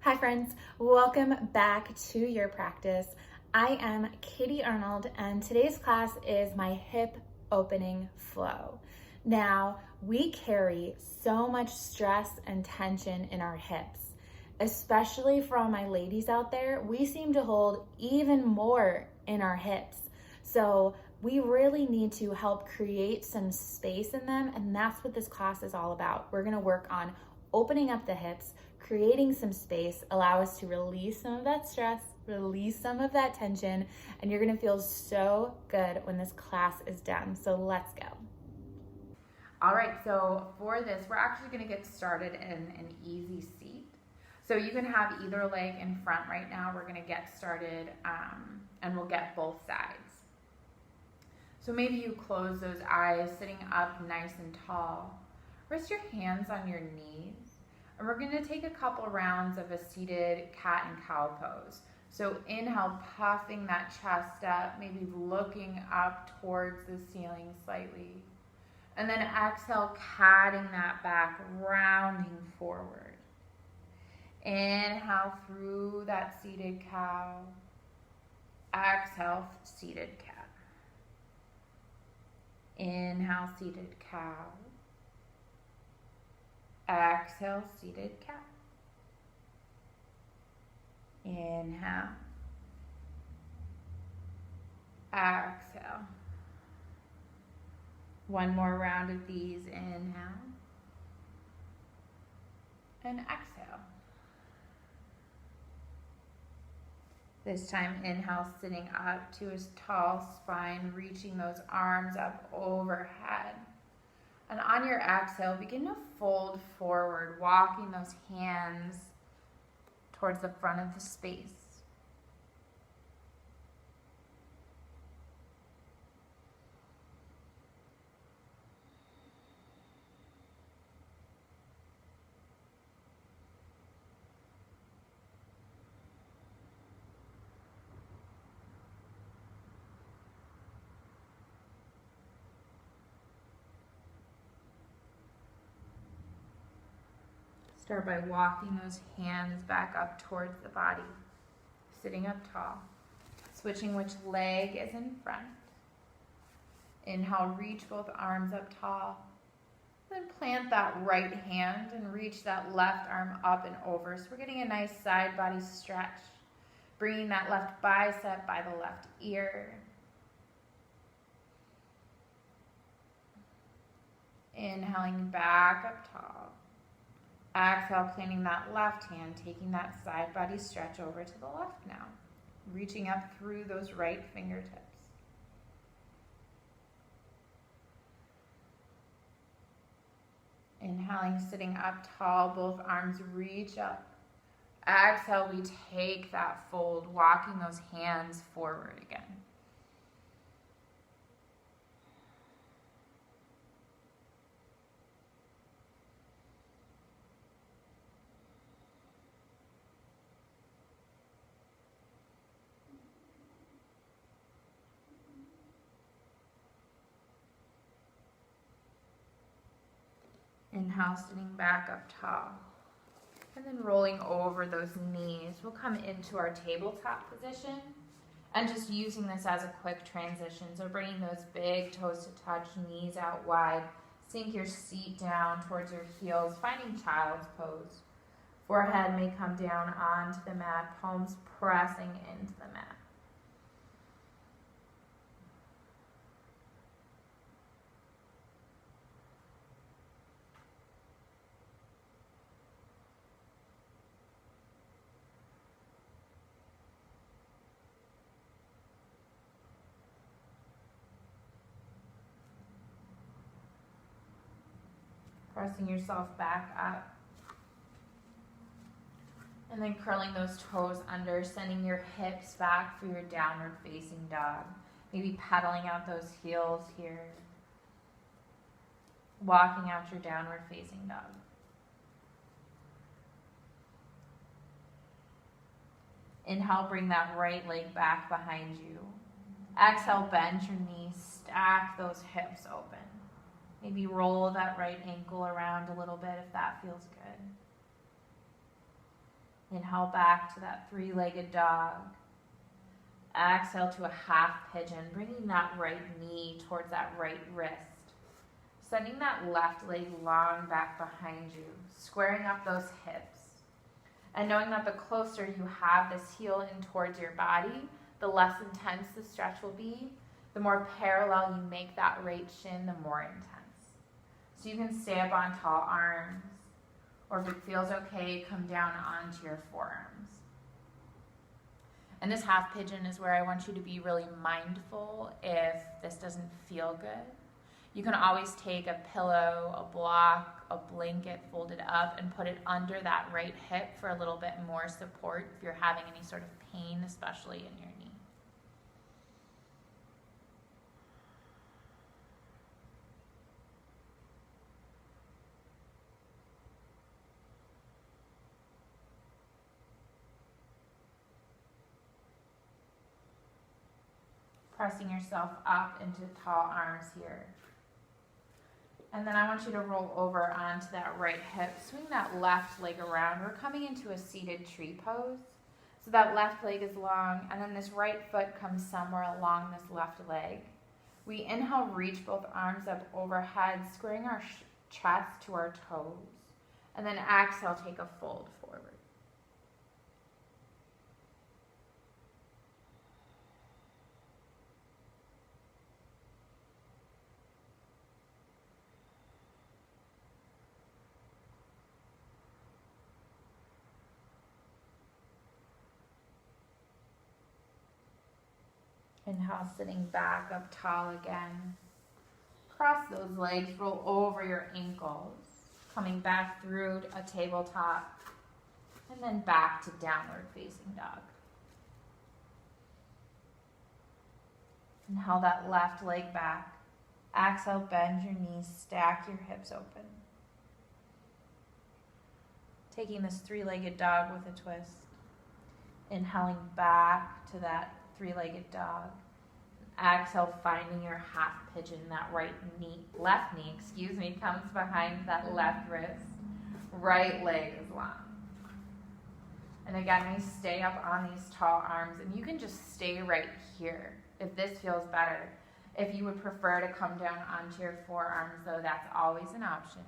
Hi friends, welcome back to your practice. I am Katie Arnold and today's class is my hip opening flow. Now, we carry so much stress and tension in our hips, especially for all my ladies out there. We seem to hold even more in our hips. So we really need to help create some space in them, and that's what this class is all about. We're gonna work on opening up the hips, creating some space, allow us to release some of that stress, release some of that tension, and you're gonna feel so good when this class is done. So let's go. All right, so for this, we're actually gonna get started in an easy seat. So you can have either leg in front right now. We're gonna get started and we'll get both sides. So maybe you close those eyes, sitting up nice and tall. Rest your hands on your knees. And we're gonna take a couple rounds of a seated cat and cow pose. So inhale, puffing that chest up, maybe looking up towards the ceiling slightly. And then exhale, catting that back, rounding forward. Inhale through that seated cow. Exhale, seated cat. Inhale, seated cow. Exhale, seated cat. Inhale. Exhale. One more round of these. Inhale. And exhale. This time, inhale, sitting up to a tall spine, reaching those arms up overhead. And on your exhale, begin to fold forward, walking those hands towards the front of the space. Start by walking those hands back up towards the body, sitting up tall, switching which leg is in front. Inhale, reach both arms up tall. Then plant that right hand and reach that left arm up and over. So we're getting a nice side body stretch, bringing that left bicep by the left ear. Inhaling back up tall. Exhale, planting that left hand, taking that side body stretch over to the left now. Reaching up through those right fingertips. Inhaling, sitting up tall, both arms reach up. Exhale, we take that fold, walking those hands forward again. Inhale, sitting back up tall. And then rolling over those knees. We'll come into our tabletop position. And just using this as a quick transition. So bringing those big toes to touch, knees out wide. Sink your seat down towards your heels, finding child's pose. Forehead may come down onto the mat, palms pressing into the mat. Pressing yourself back up. And then curling those toes under, sending your hips back for your downward facing dog. Maybe pedaling out those heels here. Walking out your downward facing dog. Inhale, bring that right leg back behind you. Exhale, bend your knees, stack those hips open. Maybe roll that right ankle around a little bit if that feels good. Inhale back to that three-legged dog. Exhale to a half pigeon, bringing that right knee towards that right wrist. Sending that left leg long back behind you, squaring up those hips. And knowing that the closer you have this heel in towards your body, the less intense the stretch will be. The more parallel you make that right shin, the more intense. So you can stay up on tall arms, or if it feels okay, come down onto your forearms. And this half pigeon is where I want you to be really mindful if this doesn't feel good. You can always take a pillow, a block, a blanket folded up and put it under that right hip for a little bit more support if you're having any sort of pain, especially in your knee. Pressing yourself up into tall arms here. And then I want you to roll over onto that right hip. Swing that left leg around. We're coming into a seated tree pose. So that left leg is long, and then this right foot comes somewhere along this left leg. We inhale, reach both arms up overhead, squaring our chest to our toes. And then exhale, take a fold forward. Inhale, sitting back up tall again. Cross those legs, roll over your ankles. Coming back through a tabletop. And then back to downward facing dog. Inhale that left leg back. Exhale, bend your knees, stack your hips open. Taking this three-legged dog with a twist. Inhaling back to that three-legged dog. Exhale, finding your half pigeon. That left knee comes behind that left wrist. Right leg is long. And again, we stay up on these tall arms, and you can just stay right here if this feels better. If you would prefer to come down onto your forearms, though, that's always an option.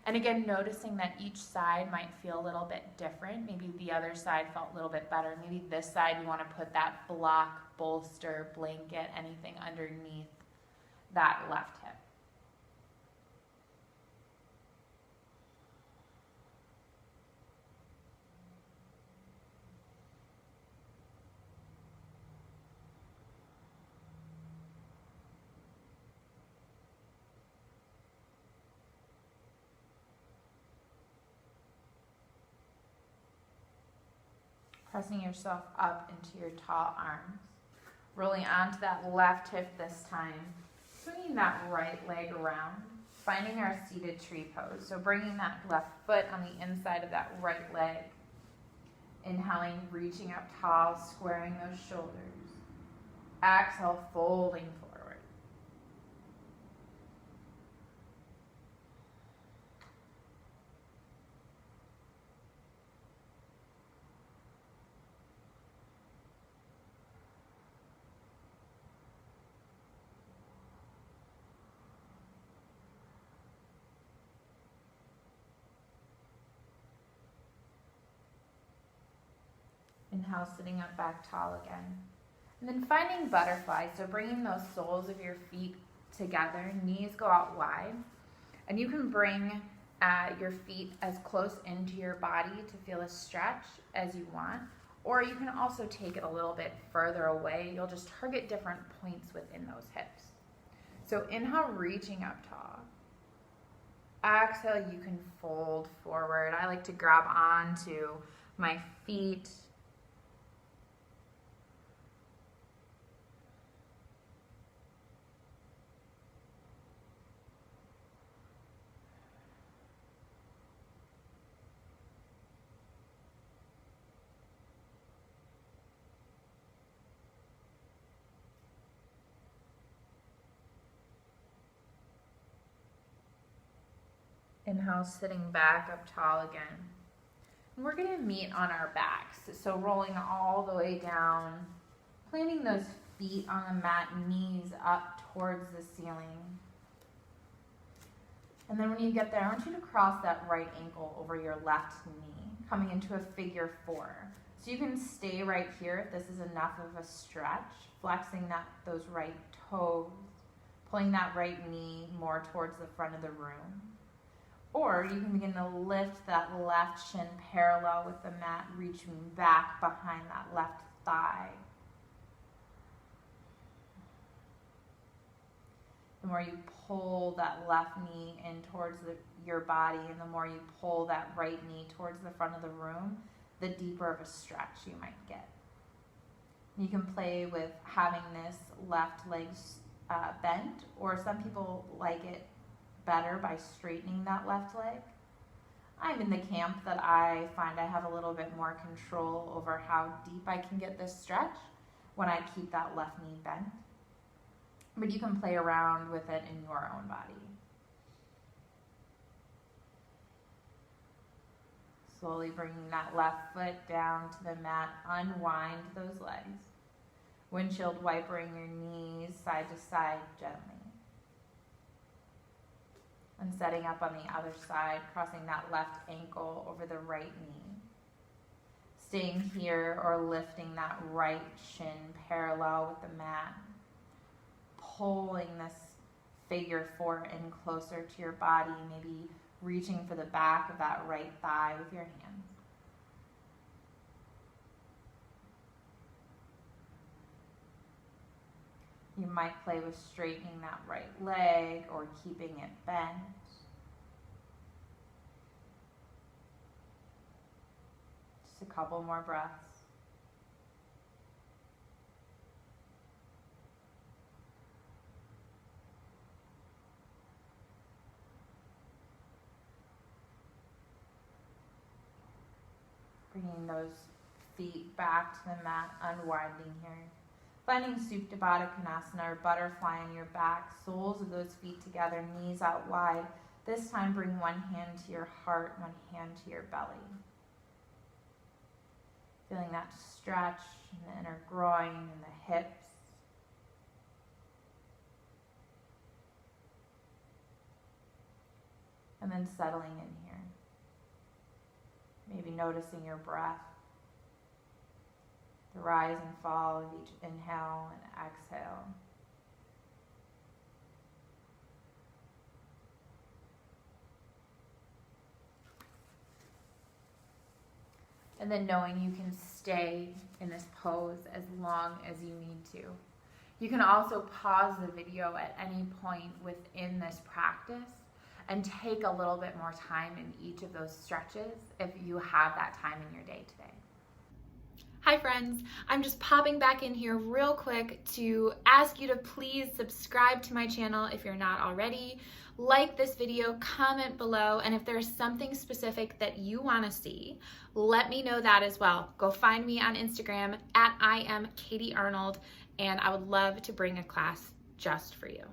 And again, noticing that each side might feel a little bit different. Maybe the other side felt a little bit better. Maybe this side you want to put that block, bolster, blanket, anything underneath that left hip. Pressing yourself up into your tall arms. Rolling onto that left hip this time. Swinging that right leg around. Finding our seated tree pose. So bringing that left foot on the inside of that right leg. Inhaling, reaching up tall, squaring those shoulders. Exhale, folding forward. Inhale, sitting up back tall again. And then finding butterfly, so bringing those soles of your feet together, knees go out wide. And you can bring your feet as close into your body to feel a stretch as you want. Or you can also take it a little bit further away. You'll just target different points within those hips. So inhale, reaching up tall. Exhale, you can fold forward. I like to grab onto my feet. Inhale, sitting back up tall again. And we're gonna meet on our backs. So rolling all the way down, planting those feet on the mat, knees up towards the ceiling. And then when you get there, I want you to cross that right ankle over your left knee, coming into a figure 4. So you can stay right here if this is enough of a stretch, flexing those right toes, pulling that right knee more towards the front of the room. Or you can begin to lift that left shin parallel with the mat, reaching back behind that left thigh. The more you pull that left knee in towards your body, and the more you pull that right knee towards the front of the room, the deeper of a stretch you might get. You can play with having this left leg bent, or some people like it better by straightening that left leg. I'm in the camp that I find I have a little bit more control over how deep I can get this stretch when I keep that left knee bent. But you can play around with it in your own body. Slowly bringing that left foot down to the mat, unwind those legs. Windshield wipering your knees side to side gently. And setting up on the other side, crossing that left ankle over the right knee. Staying here or lifting that right shin parallel with the mat. Pulling this figure 4 in closer to your body, maybe reaching for the back of that right thigh with your hands. You might play with straightening that right leg or keeping it bent. Just a couple more breaths. Bringing those feet back to the mat, unwinding here. Finding Supta Baddha Konasana, or butterfly on your back, soles of those feet together, knees out wide. This time bring one hand to your heart, one hand to your belly. Feeling that stretch in the inner groin and the hips. And then settling in here. Maybe noticing your breath. The rise and fall of each inhale and exhale. And then knowing you can stay in this pose as long as you need to. You can also pause the video at any point within this practice and take a little bit more time in each of those stretches if you have that time in your day today. Hi friends, I'm just popping back in here real quick to ask you to please subscribe to my channel if you're not already. Like this video, comment below, and if there's something specific that you want to see, let me know that as well. Go find me on Instagram at I am Katie Arnold, and I would love to bring a class just for you.